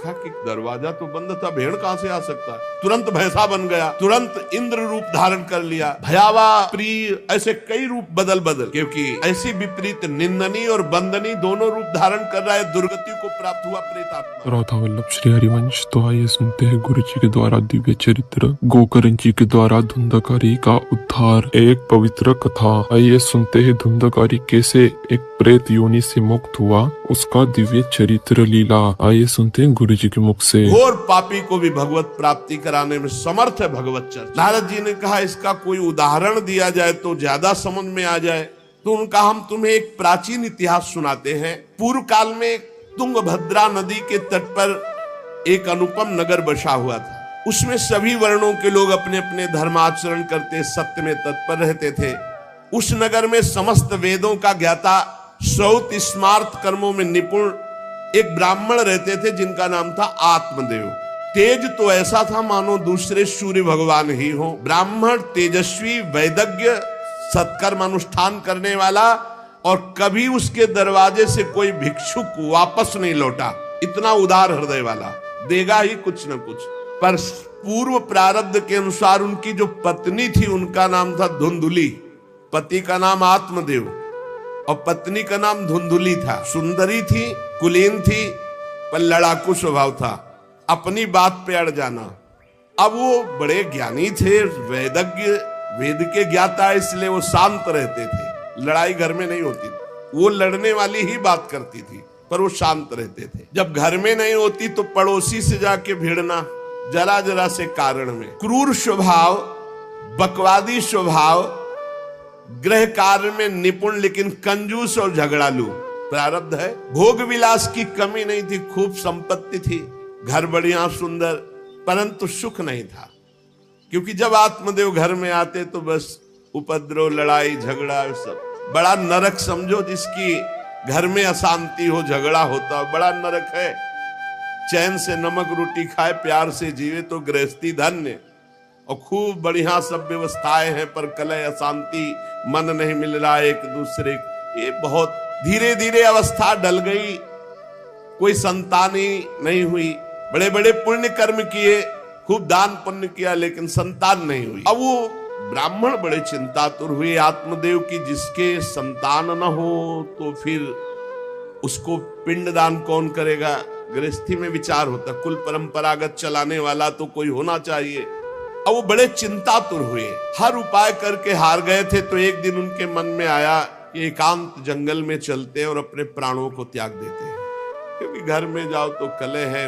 देखा कि दरवाजा तो बंद था, भेड़ कहां से आ सकता है। तुरंत भैंसा बन गया, तुरंत इंद्र रूप धारण कर लिया, भयावा, प्रिय, ऐसे कई रूप बदल क्योंकि ऐसी विपरीत निंदनीय और बंदनीय दोनों रूप धारण कर रहा है, दुर्गति को प्राप्त हुआ प्रेतात्मा। राधा वल्लभ श्री हरिवंश। तो आइए सुनते हैं गुरु जी के द्वारा दिव्य चरित्र गोकर्ण जी के द्वारा धुंधकारी का उद्धार, एक पवित्र कथा। आइए सुनते हैं धुंधकारी कैसे एक प्रेत योनि से मुक्त हुआ, उसका दिव्य चरित्र लीला। आइए सुनते हैं गुरु जी के मुख से। घोर पापी को भी भगवत प्राप्ति कराने में समर्थ है भगवत चर्चा। नारद जी ने कहा इसका कोई उदाहरण दिया जाए तो ज्यादा समझ में आ जाए, तो उनका हम तुम्हें एक प्राचीन इतिहास सुनाते हैं। पूर्व काल में तुंगभद्रा नदी के तट पर एक अनुपम नगर बसा हुआ था। उसमें सभी वर्णों के लोग अपने अपने धर्माचरण करते, सत्य में तत्पर रहते थे। उस नगर में समस्त वेदों का ज्ञाता, श्रौत स्मार्त कर्मों में निपुण एक ब्राह्मण रहते थे जिनका नाम था आत्मदेव। तेज तो ऐसा था मानो दूसरे सूर्य भगवान ही हो। ब्राह्मण तेजस्वी, वैदज्ञ, सत्कर्म अनुष्ठान करने वाला, और कभी उसके दरवाजे से कोई भिक्षुक वापस नहीं लौटा। इतना उदार हृदय वाला, देगा ही कुछ न कुछ। पर पूर्व प्रारब्ध के अनुसार उनकी जो पत्नी थी उनका नाम था धुंधुली। पति का नाम आत्मदेव और पत्नी का नाम धुंधुली था। सुंदरी थी, कुलीन थी, पर लड़ाकू स्वभाव था, अपनी बात पे अड़ जाना। अब वो बड़े ज्ञानी थे, वैदज्ञ, वेद के ज्ञाता, इसलिए वो शांत रहते थे। लड़ाई घर में नहीं होती, वो लड़ने वाली ही बात करती थी, पर वो शांत रहते थे। जब घर में नहीं होती तो पड़ोसी से जाके भिड़ना, जरा जरा से कारण में। क्रूर स्वभाव, बकवादी स्वभाव, गृह कार्य में निपुण लेकिन कंजूस और झगड़ालू प्रारब्ध है। भोग विलास की कमी नहीं थी, खूब संपत्ति थी, घर बढ़िया सुंदर, परंतु सुख नहीं था। क्योंकि जब आत्मदेव घर में आते तो बस उपद्रव, लड़ाई, झगड़ा, सब बड़ा नरक समझो। जिसकी घर में अशांति हो, झगड़ा होता हो, बड़ा नरक है। चैन से नमक रोटी खाए, प्यार से जीवे तो गृहस्थी धन्य। और खूब बढ़िया सब व्यवस्थाएं हैं, पर कलह, अशांति, मन नहीं मिल रहा एक दूसरे। ये बहुत धीरे धीरे अवस्था डल गई, कोई संतान ही नहीं हुई। बड़े बड़े पुण्य कर्म किए, खूब दान पुण्य किया, लेकिन संतान नहीं हुई। अब वो ब्राह्मण बड़े चिंतातुर हुए आत्मदेव की, जिसके संतान न हो तो फिर उसको पिंडदान कौन करेगा। गृहस्थी में विचार होता, कुल परंपरागत चलाने वाला तो कोई होना चाहिए। अब वो बड़े चिंतातुर हुए, हर उपाय करके हार गए थे। तो एक दिन उनके मन में आया कि एकांत जंगल में चलते हैं और अपने प्राणों को त्याग देते हैं, क्योंकि घर में जाओ तो कलह है।